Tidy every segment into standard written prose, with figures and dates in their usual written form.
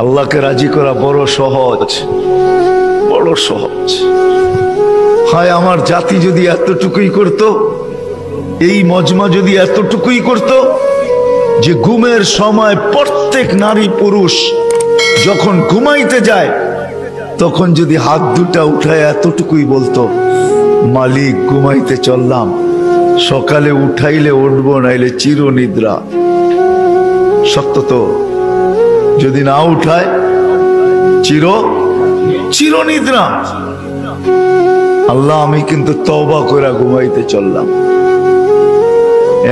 আল্লাহকে রাজি করা বড় সহজ, বড় সহজ। হায় আমার জাতি যদি এতটুকুই করত, এই মজমা যদি এতটুকুই করত যে ঘুমের সময় প্রত্যেক নারী পুরুষ যখন ঘুমাইতে যায় তখন যদি হাত দুটা উঠায় এতটুকুই বলতো, মালিক ঘুমাইতে চললাম, সকালে উঠাইলে উঠবো, নাইলে চিরনিদ্রা। সত্য তো, যদি না উঠায় চিরনিদ্রা। আল্লাহ আমি কিন্তু তওবা করে ঘুমাইতে চললাম।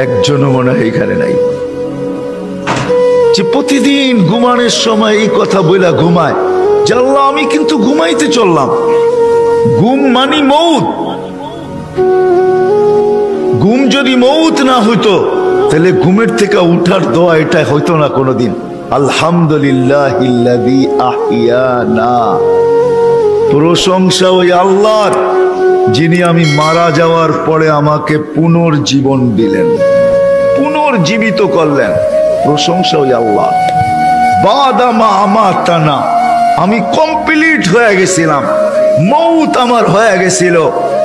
একজনও মনে হয় এখানে নাই যে প্রতিদিন ঘুমানোর সময় এই কথা বইলা ঘুমায় যে আল্লাহ আমি কিন্তু ঘুমাইতে চললাম। ঘুম মানি মউত। ঘুম যদি মউত না হইতো তাহলে ঘুমের থেকে উঠার দোয়া এটা হইতো না কোনোদিন। আলহামদুলিল্লাহিল্লাযী আহিয়ানা, প্রশংসা ওই আল্লাহর যিনি আমি মারা যাওয়ার পরে আমাকে পুনর্জীবন দিলেন, পুনর্জীবিত করলেন। প্রশংসা ওই আল্লাহ। বাদা মা আমাতানা, আমি কমপ্লিট হয়ে গেছিলাম, মউত আমার হয়ে গেছিল,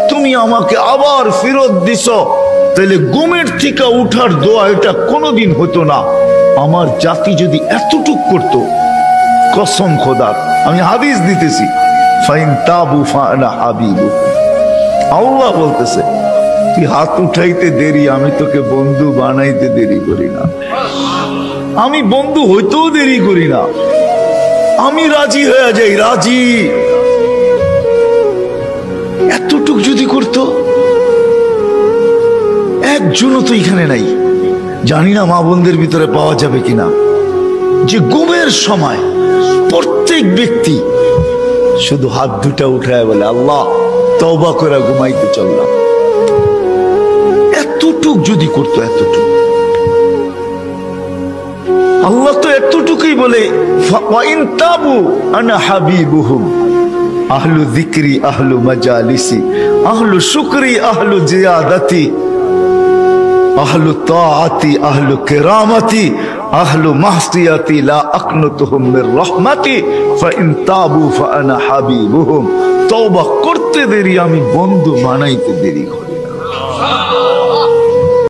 তুমি আমাকে আবার ফেরত দিছো। তাহলে ঘুমের থেকে উঠার দোয়া এটা কোনোদিন হতো না। আমার জাতি যদি এতটুক করতো, কসম খোদার, আমি হাদিস দিতেছি, ফাইন তাবু ফানা হাবিবু। আল্লাহ বলতেছে তুই হাত উঠাইতে দেরি, আমি তোকে বন্ধু বানাইতে দেরি করি না। আমি বন্ধু হইতেও দেরি করি না, আমি রাজি হয়ে যাই, রাজি। এতটুক যদি করতো, একজনও তো এখানে নাই, জানি না মা বোনদের ভিতরে পাওয়া যাবে কিনা, যে ঘুমের সময় প্রত্যেক ব্যক্তি শুধু হাত দুটা উঠায় বলে আল্লাহ তওবা করে ঘুমাইতে চললাম। এতটুক যদি করতো, এতটুক। আল্লাহ তো এতটুকুই বলে ওয়াইন তাবু আনা হাবিবুহুম, আহলু যিকরি আহলু মাজালিসি আহলু শুকরি আহলু জিয়াদাতি আহলু তাআতি আহলু কিরামাতি আহলু মাহসিয়াতি লা আকনুতুহুম মির রাহমাতি ফাইন তাবু ফাআনা হাবিবুহুম। তওবা করতে দেরি, আমি বন্ধু বানাইতে দেরি করি।